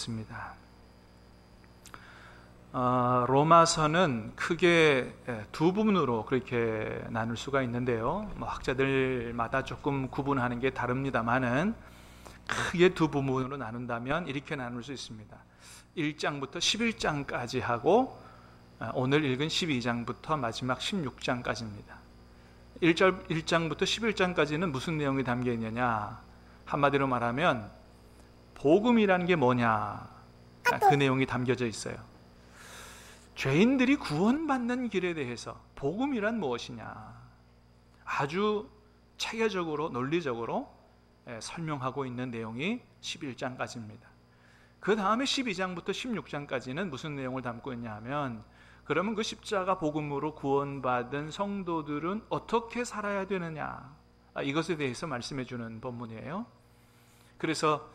있습니다. 로마서는 크게 두 부분으로 그렇게 나눌 수가 있는데요. 학자들마다 조금 구분하는 게 다릅니다만은 크게 두 부분으로 나눈다면 이렇게 나눌 수 있습니다. 1장부터 11장까지 하고 오늘 읽은 12장부터 마지막 16장까지입니다. 1장부터 11장까지는 무슨 내용이 담겨 있느냐? 한마디로 말하면 복음이라는 게 뭐냐? 그 내용이 담겨져 있어요. 죄인들이 구원받는 길에 대해서 복음이란 무엇이냐? 아주 체계적으로 논리적으로 설명하고 있는 내용이 11장까지입니다. 그 다음에 12장부터 16장까지는 무슨 내용을 담고 있냐 하면, 그러면 그 십자가 복음으로 구원받은 성도들은 어떻게 살아야 되느냐, 이것에 대해서 말씀해 주는 본문이에요. 그래서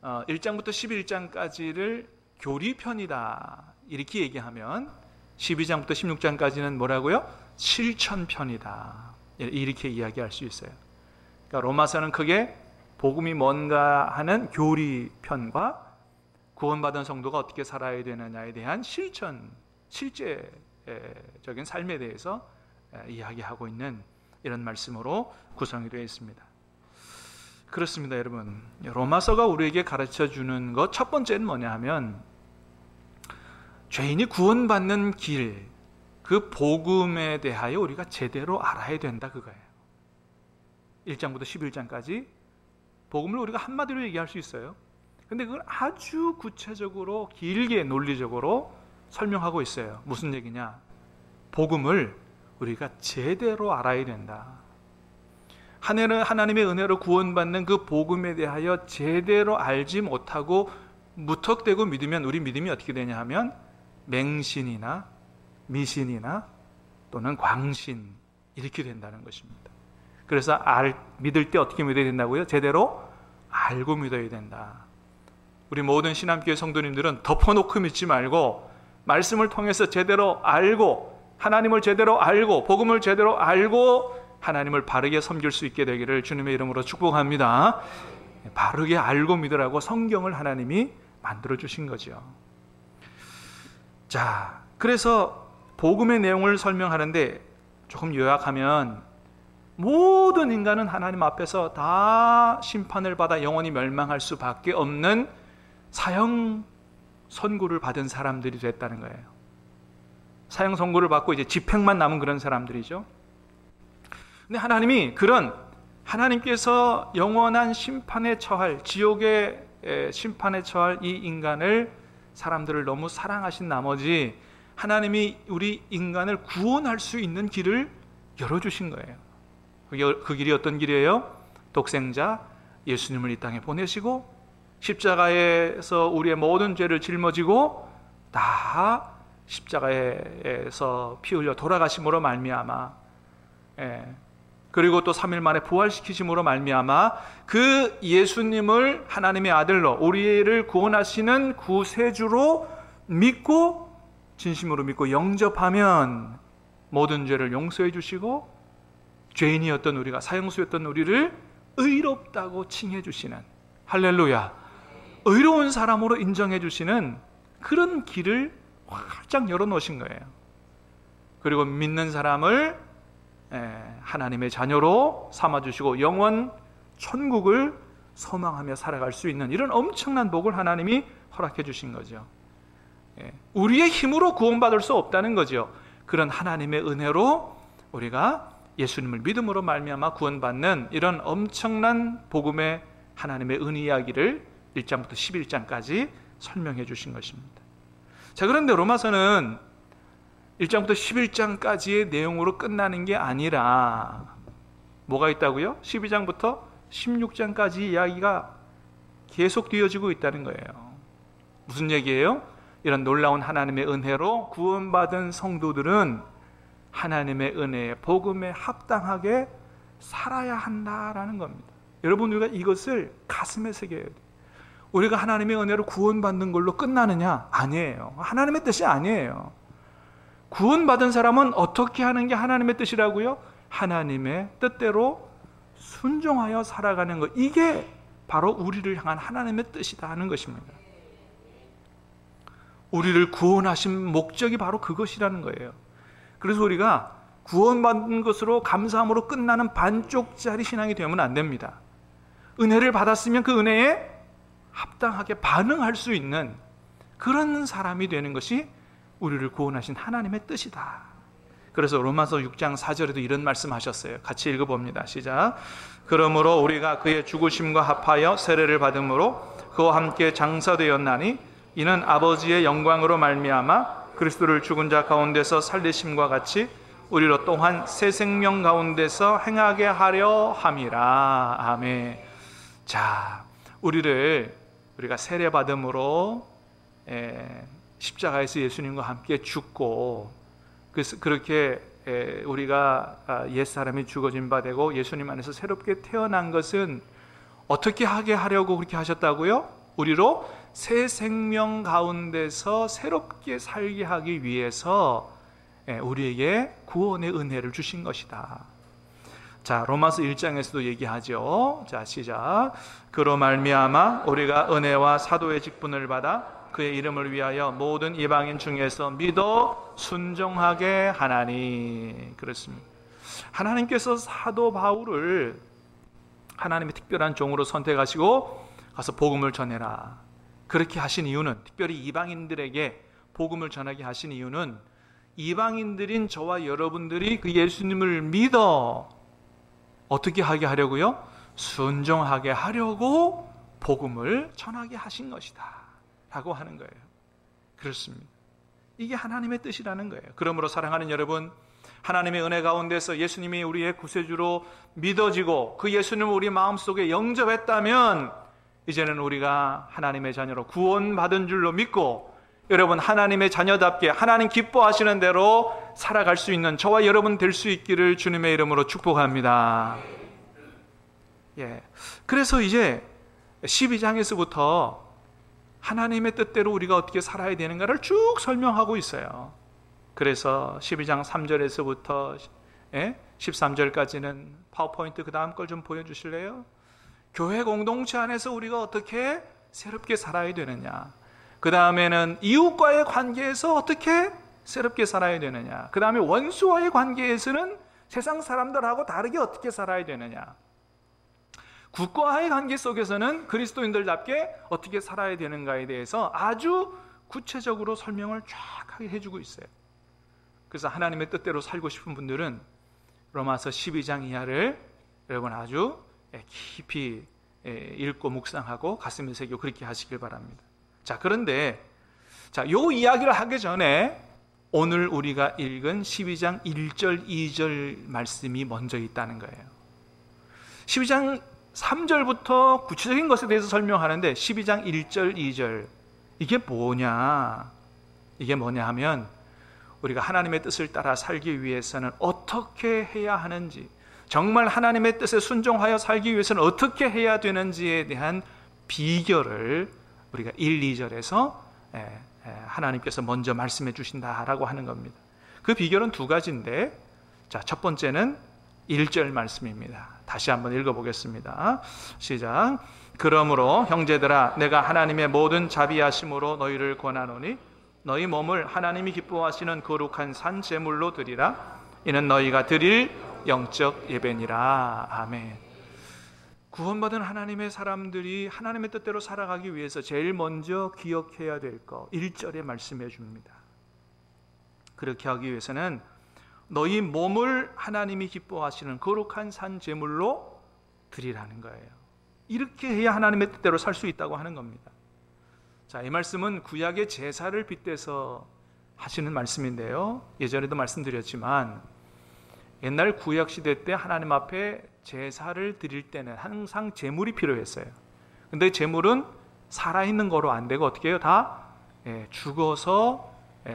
1장부터 11장까지를 교리편이다 이렇게 얘기하면 12장부터 16장까지는 뭐라고요? 실천편이다 이렇게 이야기할 수 있어요. 그러니까 로마서는 크게 복음이 뭔가 하는 교리편과 구원받은 성도가 어떻게 살아야 되느냐에 대한 실제적인 삶에 대해서 이야기하고 있는 이런 말씀으로 구성이 되어 있습니다. 그렇습니다, 여러분. 로마서가 우리에게 가르쳐주는 것 첫 번째는 뭐냐 하면, 죄인이 구원받는 길, 그 복음에 대하여 우리가 제대로 알아야 된다, 그거예요. 1장부터 11장까지 복음을 우리가 한마디로 얘기할 수 있어요. 근데 그걸 아주 구체적으로 길게 논리적으로 설명하고 있어요. 무슨 얘기냐? 복음을 우리가 제대로 알아야 된다. 하나님의 은혜로 구원받는 그 복음에 대하여 제대로 알지 못하고 무턱대고 믿으면 우리 믿음이 어떻게 되냐 하면 맹신이나 미신이나 또는 광신 이렇게 된다는 것입니다. 그래서 믿을 때 어떻게 믿어야 된다고요? 제대로 알고 믿어야 된다. 우리 모든 신함교회 성도님들은 덮어놓고 믿지 말고 말씀을 통해서 제대로 알고, 하나님을 제대로 알고, 복음을 제대로 알고 하나님을 바르게 섬길 수 있게 되기를 주님의 이름으로 축복합니다. 바르게 알고 믿으라고 성경을 하나님이 만들어 주신 거죠. 자, 그래서 복음의 내용을 설명하는데 조금 요약하면, 모든 인간은 하나님 앞에서 다 심판을 받아 영원히 멸망할 수밖에 없는 사형 선고를 받은 사람들이 됐다는 거예요. 사형 선고를 받고 이제 집행만 남은 그런 사람들이죠. 근데 하나님께서 영원한 심판에 처할, 지옥의 심판에 처할 이 인간을, 사람들을 너무 사랑하신 나머지 하나님이 우리 인간을 구원할 수 있는 길을 열어주신 거예요. 그 길이 어떤 길이에요? 독생자 예수님을 이 땅에 보내시고 십자가에서 우리의 모든 죄를 짊어지고 다 십자가에서 피 흘려 돌아가심으로 말미암아, 그리고 또 3일 만에 부활시키심으로 말미암아 그 예수님을 하나님의 아들로 우리를 구원하시는 구세주로 믿고, 진심으로 믿고 영접하면 모든 죄를 용서해 주시고 죄인이었던 우리가, 사형수였던 우리를 의롭다고 칭해 주시는, 할렐루야, 의로운 사람으로 인정해 주시는 그런 길을 활짝 열어놓으신 거예요. 그리고 믿는 사람을 하나님의 자녀로 삼아주시고 영원 천국을 소망하며 살아갈 수 있는 이런 엄청난 복을 하나님이 허락해 주신 거죠. 우리의 힘으로 구원받을 수 없다는 거죠. 그런 하나님의 은혜로 우리가 예수님을 믿음으로 말미암아 구원받는 이런 엄청난 복음의 하나님의 은혜 이야기를 1장부터 11장까지 설명해 주신 것입니다. 자, 그런데 로마서는 1장부터 11장까지의 내용으로 끝나는 게 아니라 뭐가 있다고요? 12장부터 16장까지 이야기가 계속 되어지고 있다는 거예요. 무슨 얘기예요? 이런 놀라운 하나님의 은혜로 구원받은 성도들은 하나님의 은혜에, 복음에 합당하게 살아야 한다라는 겁니다. 여러분, 우리가 이것을 가슴에 새겨야 돼요. 우리가 하나님의 은혜로 구원받는 걸로 끝나느냐? 아니에요. 하나님의 뜻이 아니에요. 구원받은 사람은 어떻게 하는 게 하나님의 뜻이라고요? 하나님의 뜻대로 순종하여 살아가는 것, 이게 바로 우리를 향한 하나님의 뜻이다 하는 것입니다. 우리를 구원하신 목적이 바로 그것이라는 거예요. 그래서 우리가 구원받은 것으로 감사함으로 끝나는 반쪽짜리 신앙이 되면 안 됩니다. 은혜를 받았으면 그 은혜에 합당하게 반응할 수 있는 그런 사람이 되는 것이 우리를 구원하신 하나님의 뜻이다. 그래서 로마서 6장 4절에도 이런 말씀하셨어요. 같이 읽어봅니다. 시작. 그러므로 우리가 그의 죽으심과 합하여 세례를 받음으로 그와 함께 장사되었나니 이는 아버지의 영광으로 말미암아 그리스도를 죽은 자 가운데서 살리심과 같이 우리로 또한 새 생명 가운데서 행하게 하려 함이라. 아멘. 자, 우리가 세례 받음으로 십자가에서 예수님과 함께 죽고, 그렇게 우리가 옛사람이 죽어진 바 되고 예수님 안에서 새롭게 태어난 것은 어떻게 하게 하려고 그렇게 하셨다고요? 우리로 새 생명 가운데서 새롭게 살게 하기 위해서 우리에게 구원의 은혜를 주신 것이다. 자, 로마서 1장에서도 얘기하죠. 자, 시작. 그로 말미암아 우리가 은혜와 사도의 직분을 받아 그의 이름을 위하여 모든 이방인 중에서 믿어 순종하게 하나니. 그렇습니다. 하나님께서 사도 바울을 하나님의 특별한 종으로 선택하시고 가서 복음을 전해라, 그렇게 하신 이유는, 특별히 이방인들에게 복음을 전하게 하신 이유는 이방인들인 저와 여러분들이 그 예수님을 믿어 어떻게 하게 하려고요? 순종하게 하려고 복음을 전하게 하신 것이다 라고 하는 거예요. 그렇습니다. 이게 하나님의 뜻이라는 거예요. 그러므로 사랑하는 여러분, 하나님의 은혜 가운데서 예수님이 우리의 구세주로 믿어지고 그 예수님을 우리 마음속에 영접했다면 이제는 우리가 하나님의 자녀로 구원받은 줄로 믿고, 여러분 하나님의 자녀답게 하나님 기뻐하시는 대로 살아갈 수 있는 저와 여러분 될 수 있기를 주님의 이름으로 축복합니다. 그래서 이제 12장에서부터 하나님의 뜻대로 우리가 어떻게 살아야 되는가를 쭉 설명하고 있어요. 그래서 12장 3절에서부터 13절까지는 파워포인트 그 다음 걸 좀 보여주실래요? 교회 공동체 안에서 우리가 어떻게 새롭게 살아야 되느냐, 그 다음에는 이웃과의 관계에서 어떻게 새롭게 살아야 되느냐, 그 다음에 원수와의 관계에서는 세상 사람들하고 다르게 어떻게 살아야 되느냐, 국가와의 관계 속에서는 그리스도인들답게 어떻게 살아야 되는가에 대해서 아주 구체적으로 설명을 쫙 해주고 있어요. 그래서 하나님의 뜻대로 살고 싶은 분들은 로마서 12장 이하를 여러분 아주 깊이 읽고 묵상하고 가슴에 새기고 그렇게 하시길 바랍니다. 자, 그런데 요 이야기를 하기 전에 오늘 우리가 읽은 12장 1절 2절 말씀이 먼저 있다는 거예요. 12장 3절부터 구체적인 것에 대해서 설명하는데 12장 1절 2절 이게 뭐냐 하면 우리가 하나님의 뜻을 따라 살기 위해서는 어떻게 해야 하는지, 정말 하나님의 뜻에 순종하여 살기 위해서는 어떻게 해야 되는지에 대한 비결을 우리가 1, 2절에서 하나님께서 먼저 말씀해 주신다라고 하는 겁니다. 그 비결은 두 가지인데, 자, 첫 번째는 1절 말씀입니다. 다시 한번 읽어보겠습니다. 시작. 그러므로 형제들아, 내가 하나님의 모든 자비하심으로 너희를 권하노니 너희 몸을 하나님이 기뻐하시는 거룩한 산 제물로 드리라. 이는 너희가 드릴 영적 예배니라. 아멘. 구원받은 하나님의 사람들이 하나님의 뜻대로 살아가기 위해서 제일 먼저 기억해야 될 거 1절에 말씀해 줍니다. 그렇게 하기 위해서는 너희 몸을 하나님이 기뻐하시는 거룩한 산 제물로 드리라는 거예요. 이렇게 해야 하나님의 뜻대로 살 수 있다고 하는 겁니다. 자, 이 말씀은 구약의 제사를 빗대서 하시는 말씀인데요, 예전에도 말씀드렸지만 옛날 구약 시대 때 하나님 앞에 제사를 드릴 때는 항상 제물이 필요했어요. 근데 제물은 살아있는 거로 안 되고 어떻게 해요? 다 죽어서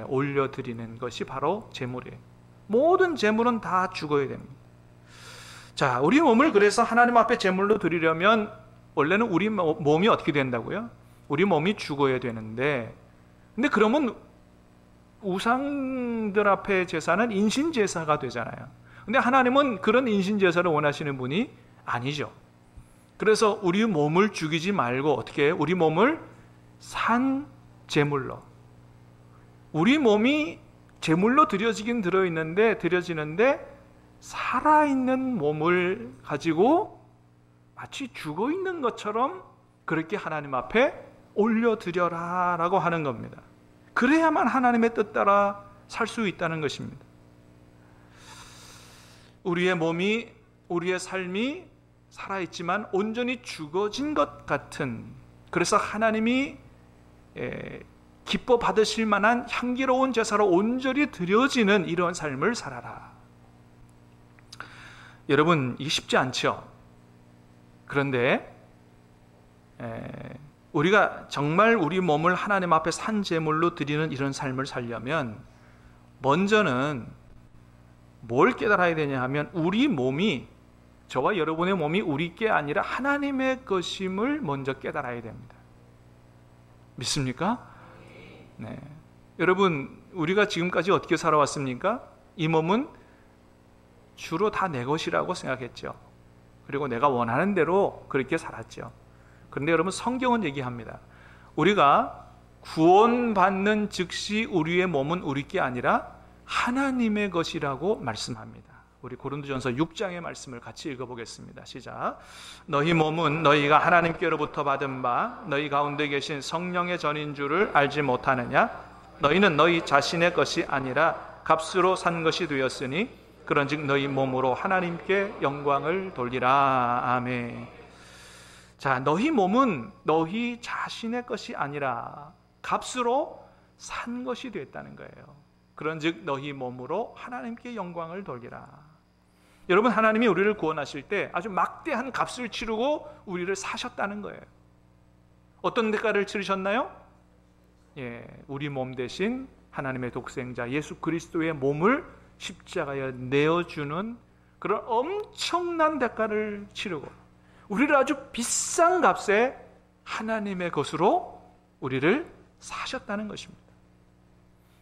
올려드리는 것이 바로 제물이에요. 모든 제물은 다 죽어야 됩니다. 자, 우리 몸을 그래서 하나님 앞에 제물로 드리려면 원래는 우리 몸이 어떻게 된다고요? 우리 몸이 죽어야 되는데, 근데 그러면 우상들 앞에 제사는 인신제사가 되잖아요. 근데 하나님은 그런 인신제사를 원하시는 분이 아니죠. 그래서 우리 몸을 죽이지 말고 어떻게 해요? 우리 몸을 산 제물로, 우리 몸이 제물로 드려지는데 살아있는 몸을 가지고 마치 죽어 있는 것처럼 그렇게 하나님 앞에 올려드려라 라고 하는 겁니다. 그래야만 하나님의 뜻 따라 살 수 있다는 것입니다. 우리의 몸이, 우리의 삶이 살아있지만 온전히 죽어진 것 같은, 그래서 하나님이 기뻐 받으실 만한 향기로운 제사로 온전히 드려지는 이런 삶을 살아라. 여러분, 이게 쉽지 않죠? 그런데 우리가 정말 우리 몸을 하나님 앞에 산 제물로 드리는 이런 삶을 살려면 먼저는 뭘 깨달아야 되냐 하면, 우리 몸이, 저와 여러분의 몸이 우리 게 아니라 하나님의 것임을 먼저 깨달아야 됩니다. 믿습니까? 네. 여러분, 우리가 지금까지 어떻게 살아왔습니까? 이 몸은 주로 다 내 것이라고 생각했죠. 그리고 내가 원하는 대로 그렇게 살았죠. 그런데 여러분, 성경은 얘기합니다. 우리가 구원받는 즉시 우리의 몸은 우리 게 아니라 하나님의 것이라고 말씀합니다. 우리 고린도전서 6장의 말씀을 같이 읽어보겠습니다. 시작. 너희 몸은 너희가 하나님께로부터 받은 바 너희 가운데 계신 성령의 전인 줄을 알지 못하느냐? 너희는 너희 자신의 것이 아니라 값으로 산 것이 되었으니 그런즉 너희 몸으로 하나님께 영광을 돌리라. 아멘. 자, 너희 몸은 너희 자신의 것이 아니라 값으로 산 것이 됐다는 거예요. 그런즉 너희 몸으로 하나님께 영광을 돌리라. 여러분, 하나님이 우리를 구원하실 때 아주 막대한 값을 치르고 우리를 사셨다는 거예요. 어떤 대가를 치르셨나요? 우리 몸 대신 하나님의 독생자 예수 그리스도의 몸을 십자가에 내어주는 그런 엄청난 대가를 치르고 우리를 아주 비싼 값에 하나님의 것으로 우리를 사셨다는 것입니다.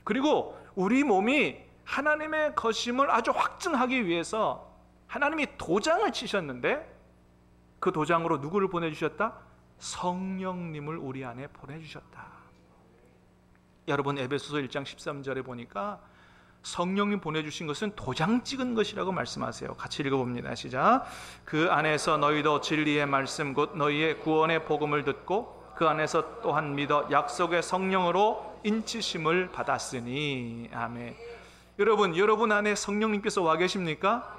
그리고 우리 몸이 하나님의 것임을 아주 확증하기 위해서 하나님이 도장을 치셨는데, 그 도장으로 누구를 보내주셨다? 성령님을 우리 안에 보내주셨다. 여러분, 에베소서 1장 13절에 보니까 성령님 보내주신 것은 도장 찍은 것이라고 말씀하세요. 같이 읽어봅니다. 시작. 그 안에서 너희도 진리의 말씀 곧 너희의 구원의 복음을 듣고 그 안에서 또한 믿어 약속의 성령으로 인치심을 받았으니. 아멘. 여러분 안에 성령님께서 와 계십니까?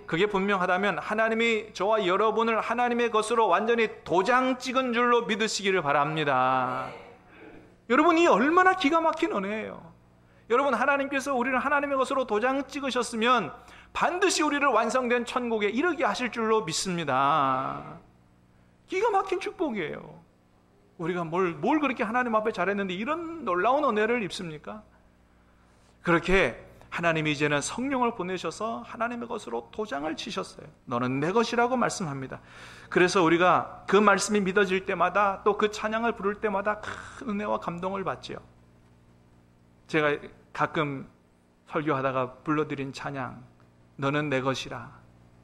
그게 분명하다면 하나님이 저와 여러분을 하나님의 것으로 완전히 도장 찍은 줄로 믿으시기를 바랍니다. 여러분, 이 얼마나 기가 막힌 은혜예요. 여러분, 하나님께서 우리를 하나님의 것으로 도장 찍으셨으면 반드시 우리를 완성된 천국에 이르게 하실 줄로 믿습니다. 기가 막힌 축복이에요. 우리가 뭘 그렇게 하나님 앞에 잘했는데 이런 놀라운 은혜를 입습니까? 그렇게 하나님이 이제는 성령을 보내셔서 하나님의 것으로 도장을 치셨어요. 너는 내 것이라고 말씀합니다. 그래서 우리가 그 말씀이 믿어질 때마다 또 그 찬양을 부를 때마다 큰 은혜와 감동을 받지요. 제가 가끔 설교하다가 불러드린 찬양, 너는 내 것이라.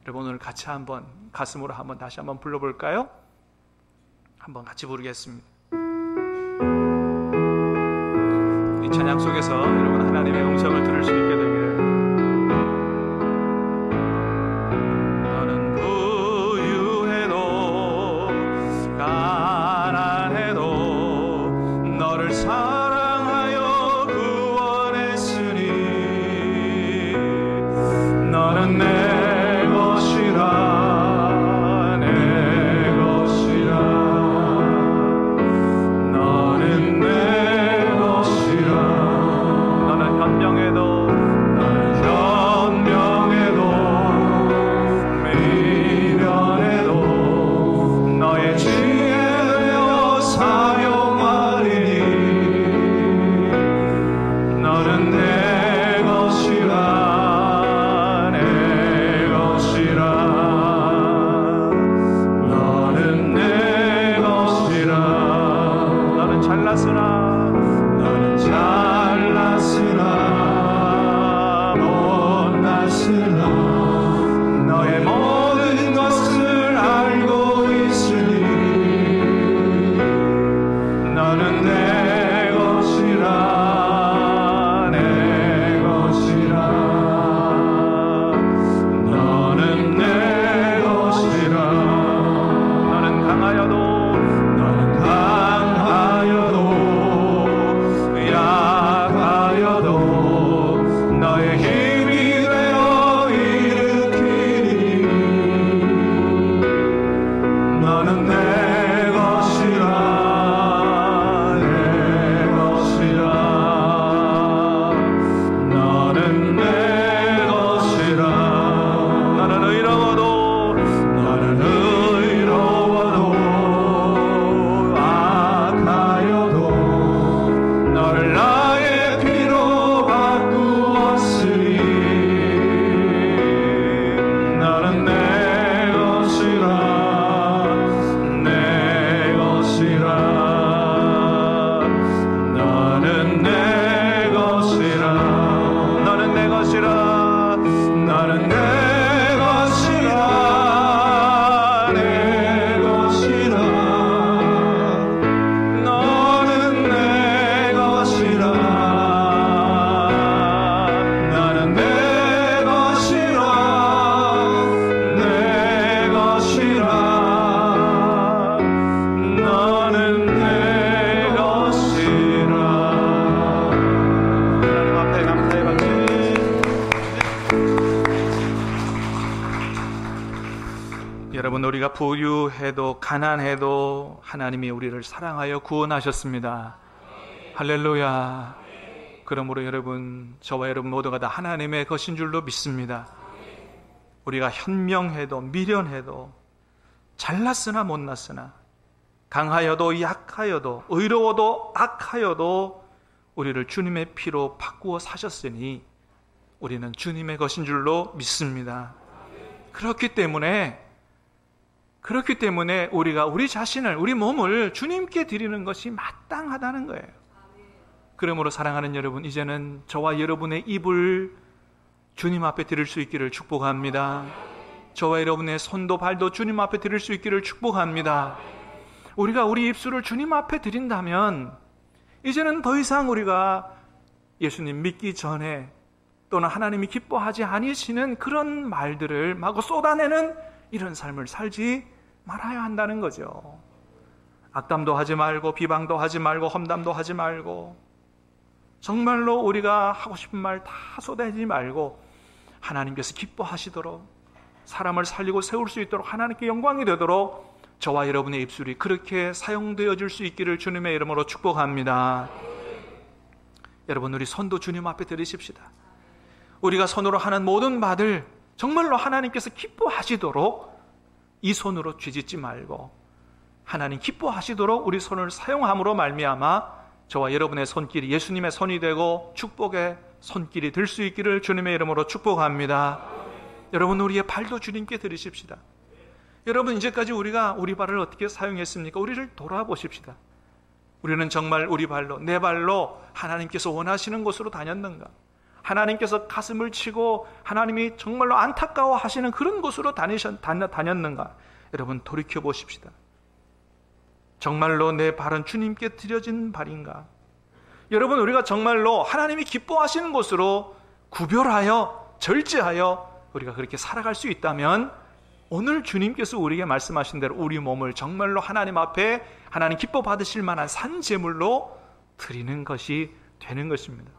여러분, 오늘 같이 한번 가슴으로 한번 다시 한번 불러볼까요? 한번 같이 부르겠습니다. 이 찬양 속에서 여러분 하나님의 음성을 들을 수 있게 되기를. 너는 부유해도 가난해도 너를 사랑하여 구원했으니 너는 내 것이라. 너는 내 것이라. 여러분, 우리가 부유해도 가난해도 하나님이 우리를 사랑하여 구원하셨습니다. 할렐루야. 그러므로 여러분, 저와 여러분 모두가 다 하나님의 것인 줄로 믿습니다. 우리가 현명해도 미련해도 잘났으나 못났으나 강하여도 약하여도 의로워도 악하여도 우리를 주님의 피로 바꾸어 사셨으니 우리는 주님의 것인 줄로 믿습니다. 그렇기 때문에 우리가 우리 자신을, 우리 몸을 주님께 드리는 것이 마땅하다는 거예요. 그러므로 사랑하는 여러분, 이제는 저와 여러분의 입을 주님 앞에 드릴 수 있기를 축복합니다. 저와 여러분의 손도 발도 주님 앞에 드릴 수 있기를 축복합니다. 우리가 우리 입술을 주님 앞에 드린다면 이제는 더 이상 우리가 예수님 믿기 전에 또는 하나님이 기뻐하지 아니시는 그런 말들을 마구 쏟아내는 이런 삶을 살지 말아야 한다는 거죠. 악담도 하지 말고 비방도 하지 말고 험담도 하지 말고 정말로 우리가 하고 싶은 말 다 쏟아내지 말고 하나님께서 기뻐하시도록 사람을 살리고 세울 수 있도록 하나님께 영광이 되도록 저와 여러분의 입술이 그렇게 사용되어질 수 있기를 주님의 이름으로 축복합니다. 여러분, 우리 손도 주님 앞에 드리십시다. 우리가 손으로 하는 모든 말을 정말로 하나님께서 기뻐하시도록 이 손으로 쥐짓지 말고 하나님 기뻐하시도록 우리 손을 사용함으로 말미암아 저와 여러분의 손길이 예수님의 손이 되고 축복의 손길이 될 수 있기를 주님의 이름으로 축복합니다. 여러분, 우리의 발도 주님께 드리십시다. 여러분, 이제까지 우리가 우리 발을 어떻게 사용했습니까? 우리를 돌아보십시다. 우리는 정말 우리 발로, 내 발로 하나님께서 원하시는 곳으로 다녔는가? 하나님께서 가슴을 치고 하나님이 정말로 안타까워 하시는 그런 곳으로 다녔는가? 여러분, 돌이켜 보십시다. 정말로 내 발은 주님께 드려진 발인가? 여러분, 우리가 정말로 하나님이 기뻐하시는 곳으로 구별하여 절제하여 우리가 그렇게 살아갈 수 있다면 오늘 주님께서 우리에게 말씀하신 대로 우리 몸을 정말로 하나님 앞에 하나님 기뻐 받으실 만한 산 제물로 드리는 것이 되는 것입니다.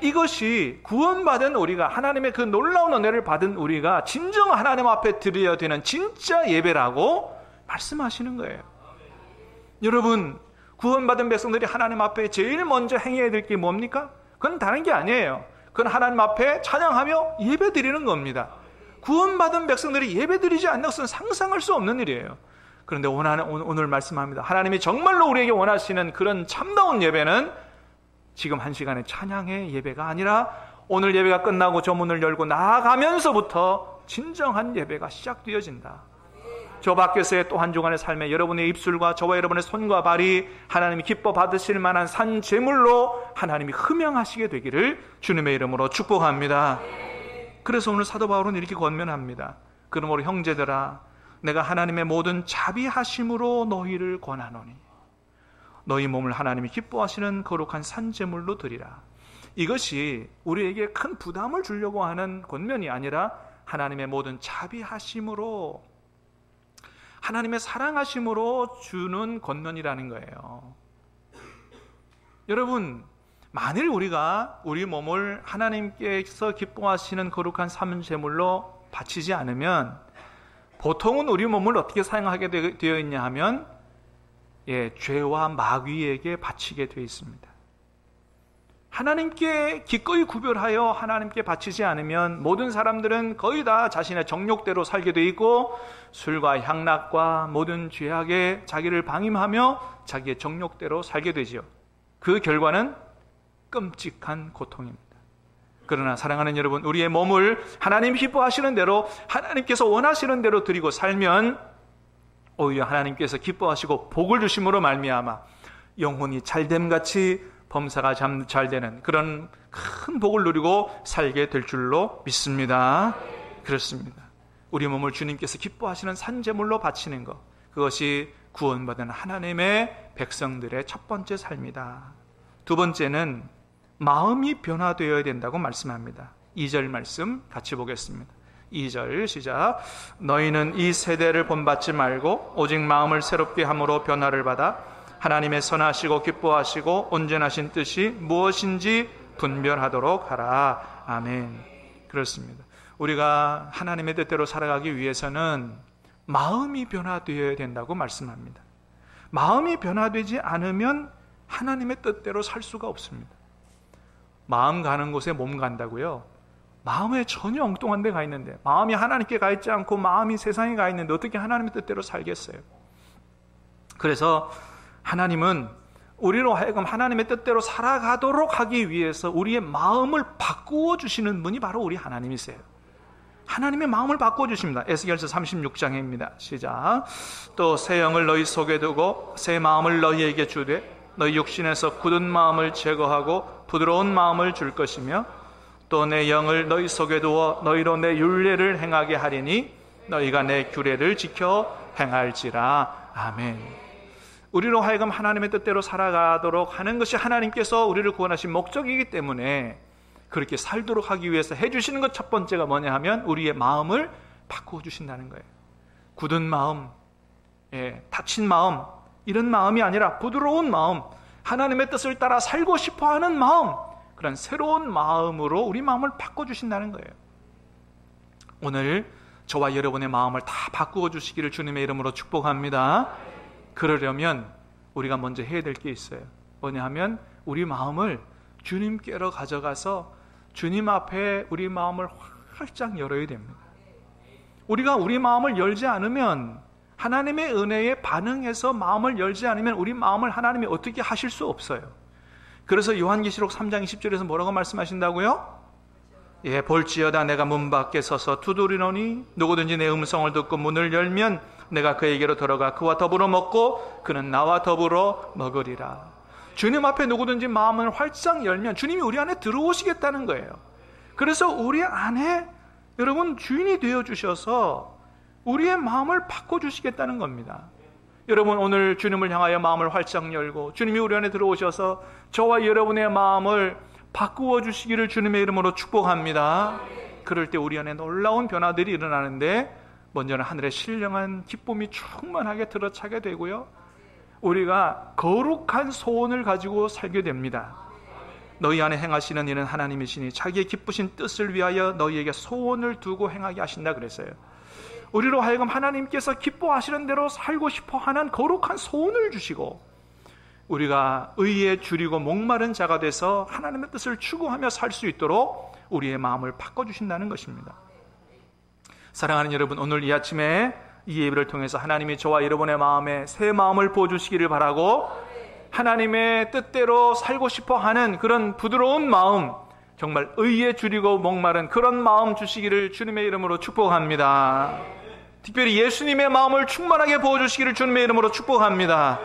이것이 구원받은 우리가, 하나님의 그 놀라운 은혜를 받은 우리가 진정 하나님 앞에 드려야 되는 진짜 예배라고 말씀하시는 거예요. 여러분, 구원받은 백성들이 하나님 앞에 제일 먼저 행해야 될 게 뭡니까? 그건 다른 게 아니에요. 그건 하나님 앞에 찬양하며 예배 드리는 겁니다. 구원받은 백성들이 예배 드리지 않는 것은 상상할 수 없는 일이에요. 그런데 오늘 말씀합니다. 하나님이 정말로 우리에게 원하시는 그런 참다운 예배는 지금 한 시간의 찬양의 예배가 아니라 오늘 예배가 끝나고 저 문을 열고 나아가면서부터 진정한 예배가 시작되어진다. 저 밖에서의 또 한 주간의 삶에 여러분의 입술과 저와 여러분의 손과 발이 하나님이 기뻐 받으실 만한 산 제물로 하나님이 흠양하시게 되기를 주님의 이름으로 축복합니다. 그래서 오늘 사도 바울은 이렇게 권면합니다. 그러므로 형제들아, 내가 하나님의 모든 자비하심으로 너희를 권하노니 너희 몸을 하나님이 기뻐하시는 거룩한 산제물로 드리라. 이것이 우리에게 큰 부담을 주려고 하는 권면이 아니라 하나님의 모든 자비하심으로, 하나님의 사랑하심으로 주는 권면이라는 거예요. 여러분, 만일 우리가 우리 몸을 하나님께서 기뻐하시는 거룩한 산제물로 바치지 않으면 보통은 우리 몸을 어떻게 사용하게 되어 있냐 하면 죄와 마귀에게 바치게 되어 있습니다. 하나님께 기꺼이 구별하여 하나님께 바치지 않으면 모든 사람들은 거의 다 자신의 정욕대로 살게 되어 있고 술과 향락과 모든 죄악에 자기를 방임하며 자기의 정욕대로 살게 되지요. 그 결과는 끔찍한 고통입니다. 그러나 사랑하는 여러분, 우리의 몸을 하나님 기뻐하시는 대로, 하나님께서 원하시는 대로 드리고 살면 오히려 하나님께서 기뻐하시고 복을 주심으로 말미암아 영혼이 잘됨같이 범사가 잘되는 그런 큰 복을 누리고 살게 될 줄로 믿습니다. 그렇습니다. 우리 몸을 주님께서 기뻐하시는 산제물로 바치는 것, 그것이 구원받은 하나님의 백성들의 첫 번째 삶이다. 두 번째는 마음이 변화되어야 된다고 말씀합니다. 2절 말씀 같이 보겠습니다. 2절 시작. 너희는 이 세대를 본받지 말고 오직 마음을 새롭게 함으로 변화를 받아 하나님의 선하시고 기뻐하시고 온전하신 뜻이 무엇인지 분별하도록 하라. 아멘. 그렇습니다. 우리가 하나님의 뜻대로 살아가기 위해서는 마음이 변화되어야 된다고 말씀합니다. 마음이 변화되지 않으면 하나님의 뜻대로 살 수가 없습니다. 마음 가는 곳에 몸 간다고요? 마음에 전혀 엉뚱한 데 가 있는데, 마음이 하나님께 가 있지 않고 마음이 세상에 가 있는데 어떻게 하나님의 뜻대로 살겠어요? 그래서 하나님은 우리로 하여금 하나님의 뜻대로 살아가도록 하기 위해서 우리의 마음을 바꾸어 주시는 분이 바로 우리 하나님이세요. 하나님의 마음을 바꾸어 주십니다. 에스겔서 36장입니다. 시작. 또 새 영을 너희 속에 두고 새 마음을 너희에게 주되 너희 육신에서 굳은 마음을 제거하고 부드러운 마음을 줄 것이며 또 내 영을 너희 속에 두어 너희로 내 율례를 행하게 하리니 너희가 내 규례를 지켜 행할지라. 아멘. 우리로 하여금 하나님의 뜻대로 살아가도록 하는 것이 하나님께서 우리를 구원하신 목적이기 때문에 그렇게 살도록 하기 위해서 해주시는 것 첫 번째가 뭐냐 하면 우리의 마음을 바꾸어 주신다는 거예요. 굳은 마음, 다친 마음, 이런 마음이 아니라 부드러운 마음, 하나님의 뜻을 따라 살고 싶어하는 마음, 그런 새로운 마음으로 우리 마음을 바꿔주신다는 거예요. 오늘 저와 여러분의 마음을 다 바꾸어 주시기를 주님의 이름으로 축복합니다. 그러려면 우리가 먼저 해야 될 게 있어요. 뭐냐 하면 우리 마음을 주님께로 가져가서 주님 앞에 우리 마음을 활짝 열어야 됩니다. 우리가 우리 마음을 열지 않으면, 하나님의 은혜에 반응해서 마음을 열지 않으면 우리 마음을 하나님이 어떻게 하실 수 없어요. 그래서 요한계시록 3장 20절에서 뭐라고 말씀하신다고요? 볼지어다 내가 문 밖에 서서 두드리노니 누구든지 내 음성을 듣고 문을 열면 내가 그에게로 들어가 그와 더불어 먹고 그는 나와 더불어 먹으리라. 주님 앞에 누구든지 마음을 활짝 열면 주님이 우리 안에 들어오시겠다는 거예요. 그래서 우리 안에 여러분 주인이 되어주셔서 우리의 마음을 바꿔주시겠다는 겁니다. 여러분 오늘 주님을 향하여 마음을 활짝 열고 주님이 우리 안에 들어오셔서 저와 여러분의 마음을 바꾸어 주시기를 주님의 이름으로 축복합니다. 그럴 때 우리 안에 놀라운 변화들이 일어나는데, 먼저는 하늘의 신령한 기쁨이 충만하게 들어차게 되고요, 우리가 거룩한 소원을 가지고 살게 됩니다. 너희 안에 행하시는 이는 하나님이시니 자기의 기쁘신 뜻을 위하여 너희에게 소원을 두고 행하게 하신다 그랬어요. 우리로 하여금 하나님께서 기뻐하시는 대로 살고 싶어하는 거룩한 소원을 주시고, 우리가 의에 줄이고 목마른 자가 돼서 하나님의 뜻을 추구하며 살 수 있도록 우리의 마음을 바꿔주신다는 것입니다. 사랑하는 여러분, 오늘 이 아침에 이 예배를 통해서 하나님이 저와 여러분의 마음에 새 마음을 부어주시기를 바라고, 하나님의 뜻대로 살고 싶어하는 그런 부드러운 마음, 정말 의에 줄이고 목마른 그런 마음 주시기를 주님의 이름으로 축복합니다. 특별히 예수님의 마음을 충만하게 부어주시기를 주님의 이름으로 축복합니다.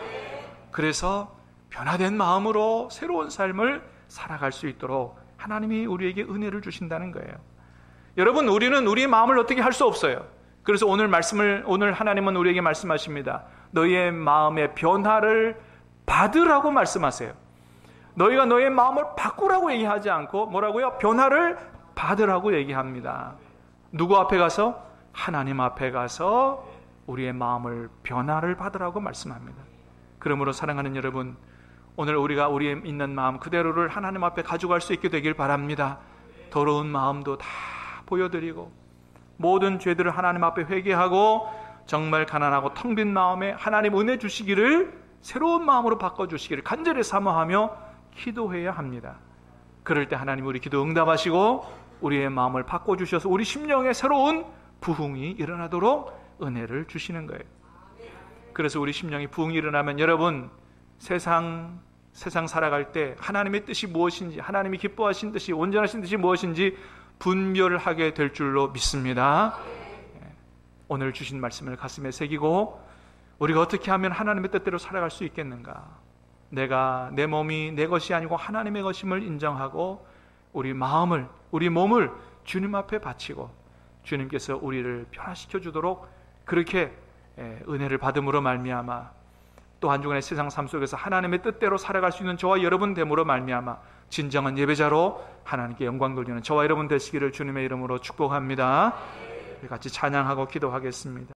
그래서 변화된 마음으로 새로운 삶을 살아갈 수 있도록 하나님이 우리에게 은혜를 주신다는 거예요. 여러분, 우리는 우리의 마음을 어떻게 할 수 없어요. 그래서 오늘 하나님은 우리에게 말씀하십니다. 너희의 마음의 변화를 받으라고 말씀하세요. 너희가 너희의 마음을 바꾸라고 얘기하지 않고 뭐라고요? 변화를 받으라고 얘기합니다. 누구 앞에 가서? 하나님 앞에 가서 우리의 마음을 변화를 받으라고 말씀합니다. 그러므로 사랑하는 여러분, 오늘 우리가 우리의 있는 마음 그대로를 하나님 앞에 가져갈 수 있게 되길 바랍니다. 더러운 마음도 다 보여드리고 모든 죄들을 하나님 앞에 회개하고 정말 가난하고 텅 빈 마음에 하나님 은혜 주시기를, 새로운 마음으로 바꿔주시기를 간절히 사모하며 기도해야 합니다. 그럴 때 하나님 우리 기도 응답하시고 우리의 마음을 바꿔주셔서 우리 심령에 새로운 부흥이 일어나도록 은혜를 주시는 거예요. 그래서 우리 심령이 부흥이 일어나면 여러분, 세상 살아갈 때 하나님의 뜻이 무엇인지, 하나님이 기뻐하신 뜻이, 온전하신 뜻이 무엇인지 분별하게 될 줄로 믿습니다. 오늘 주신 말씀을 가슴에 새기고 우리가 어떻게 하면 하나님의 뜻대로 살아갈 수 있겠는가? 내가 내 몸이 내 것이 아니고 하나님의 것임을 인정하고 우리 몸을 주님 앞에 바치고 주님께서 우리를 변화시켜 주도록 그렇게 은혜를 받음으로 말미암아 또 한 주간의 세상 삶 속에서 하나님의 뜻대로 살아갈 수 있는 저와 여러분 됨으로 말미암아 진정한 예배자로 하나님께 영광 돌리는 저와 여러분 되시기를 주님의 이름으로 축복합니다. 우리 같이 찬양하고 기도하겠습니다.